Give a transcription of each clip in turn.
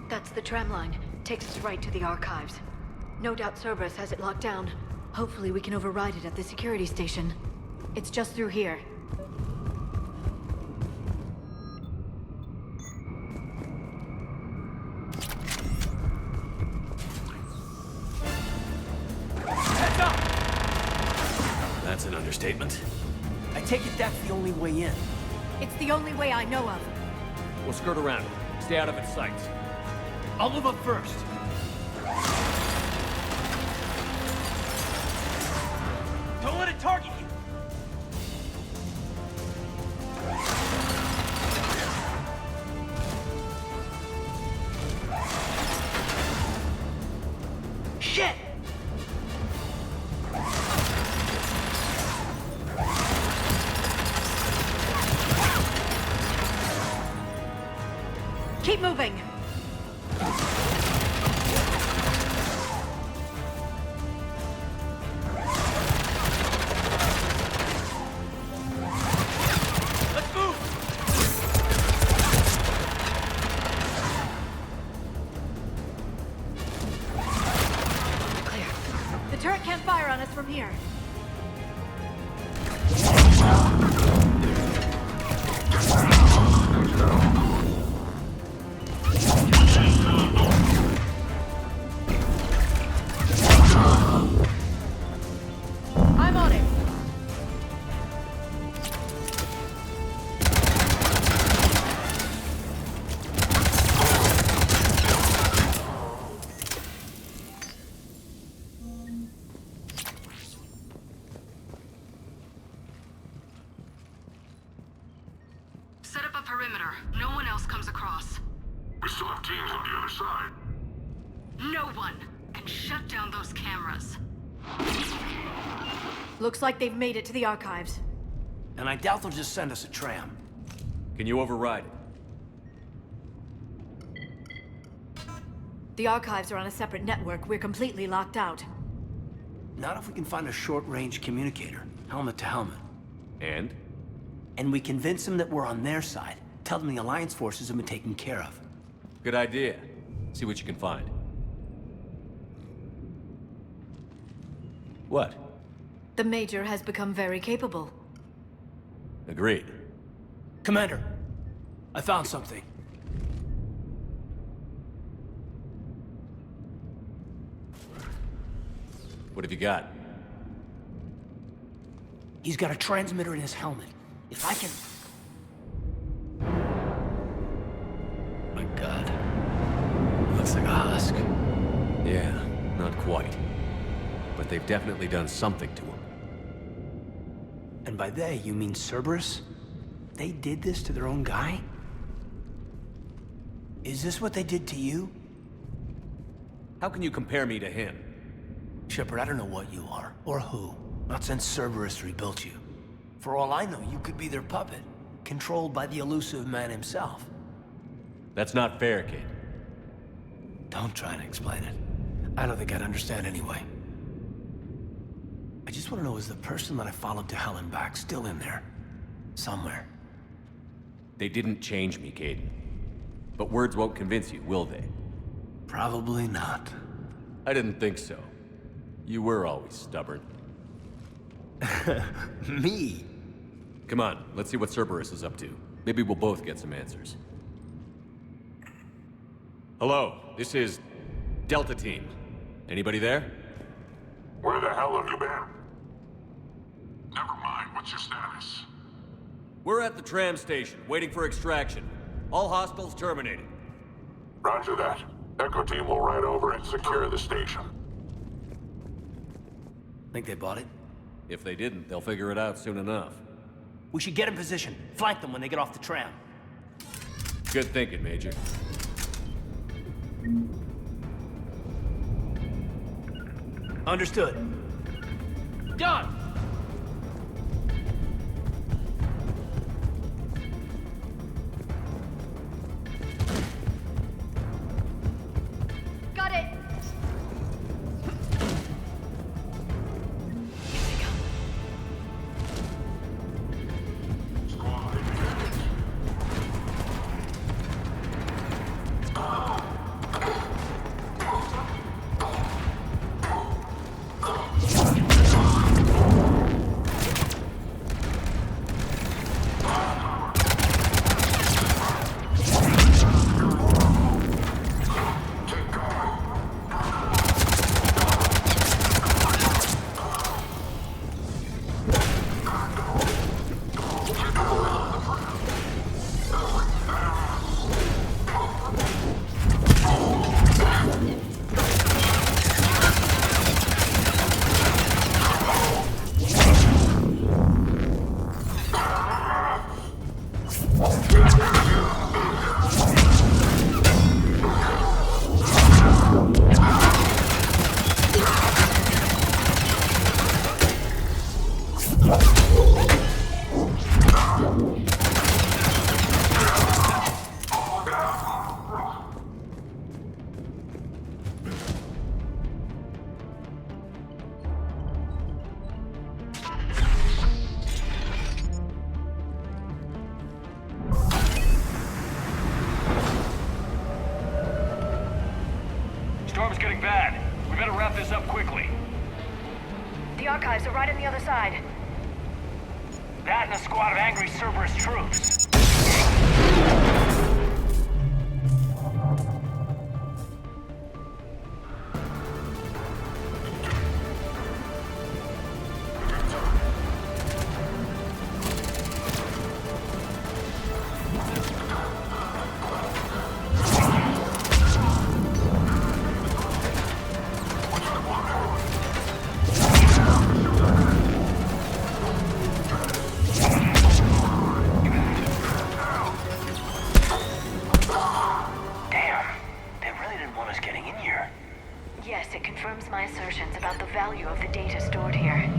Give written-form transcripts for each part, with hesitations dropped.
That's the tram line. Takes us right to the archives. No doubt Cerberus has it locked down. Hopefully we can override it at the security station. It's just through here. Heads up! That's an understatement. I take it that's the only way in. It's the only way I know of. We'll skirt around it. Stay out of its sights. I'll move up first. Don't let it target you! Shit! Keep moving! Let's move! Clear. The turret can't fire on us from here. I'm on it. Set up a perimeter. No one else comes across. We still have teams on the other side. No one! And shut down those cameras. Looks like they've made it to the archives. And I doubt they'll just send us a tram. Can you override it? The archives are on a separate network. We're completely locked out. Not if we can find a short-range communicator, helmet to helmet. And? And we convince them that we're on their side. Tell them the Alliance forces have been taken care of. Good idea. See what you can find. What? The Major has become very capable. Agreed. Commander, I found something. What have you got? He's got a transmitter in his helmet. If I can... My God. Looks like a husk. Yeah, not quite. But they've definitely done something to him. And by they, you mean Cerberus? They did this to their own guy? Is this what they did to you? How can you compare me to him? Shepard, I don't know what you are, or who. Not since Cerberus rebuilt you. For all I know, you could be their puppet, controlled by the elusive man himself. That's not fair, kid. Don't try to explain it. I don't think I'd understand anyway. I just want to know, is the person that I followed to hell and back still in there? Somewhere. They didn't change me, Caden. But words won't convince you, will they? Probably not. I didn't think so. You were always stubborn. Me? Come on, let's see what Cerberus is up to. Maybe we'll both get some answers. Hello, this is Delta Team. Anybody there? Where the hell have you been? Never mind, what's your status? We're at the tram station, waiting for extraction. All hostiles terminated. Roger that. Echo Team will ride over and secure the station. Think they bought it? If they didn't, they'll figure it out soon enough. We should get in position. Flank them when they get off the tram. Good thinking, Major. Understood. Done! Got it! Here they come. Squad, bad. We better wrap this up quickly. The archives are right on the other side. That and a squad of angry Cerberus troops. Yes, it confirms my assertions about the value of the data stored here.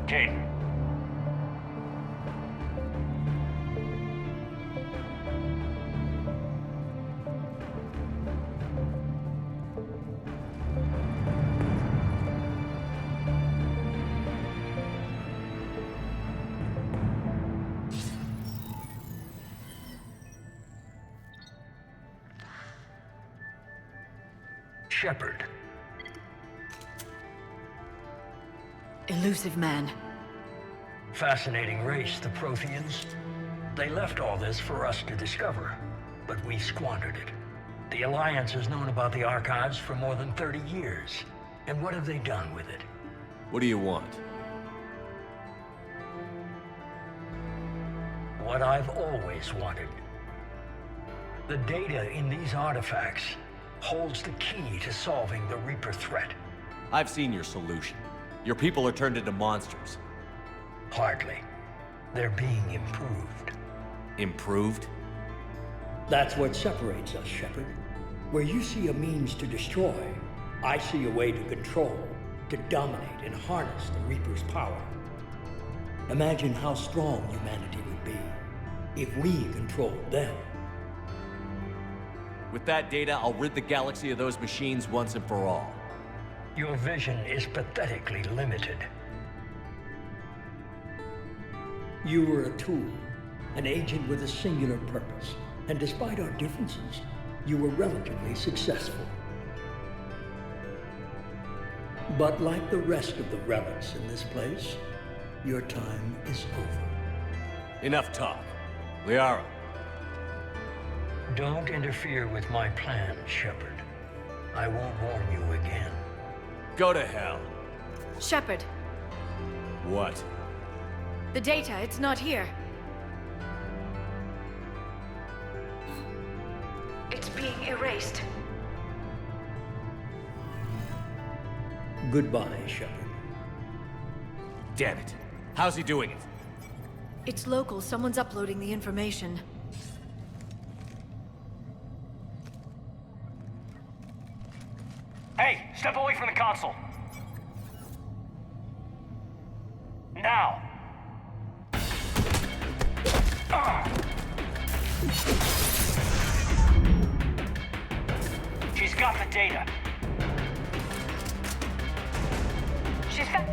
Kate. Shepard. Elusive man. Fascinating race, the Protheans. They left all this for us to discover, but we squandered it. The Alliance has known about the archives for more than 30 years. And what have they done with it? What do you want? What I've always wanted. The data in these artifacts holds the key to solving the Reaper threat. I've seen your solution. Your people are turned into monsters. Hardly. They're being improved. Improved? That's what separates us, Shepard. Where you see a means to destroy, I see a way to control, to dominate and harness the Reaper's power. Imagine how strong humanity would be if we controlled them. With that data, I'll rid the galaxy of those machines once and for all. Your vision is pathetically limited. You were a tool, an agent with a singular purpose. And despite our differences, you were relatively successful. But like the rest of the relics in this place, your time is over. Enough talk. Liara. Don't interfere with my plan, Shepard. I won't warn you again. Go to hell. Shepard, What? the data, it's not here. It's being erased. Goodbye, Shepard. Damn it. How's he doing it? It's local. Someone's uploading the information. Hey, step away from the console. Now. She's got the data. She's got...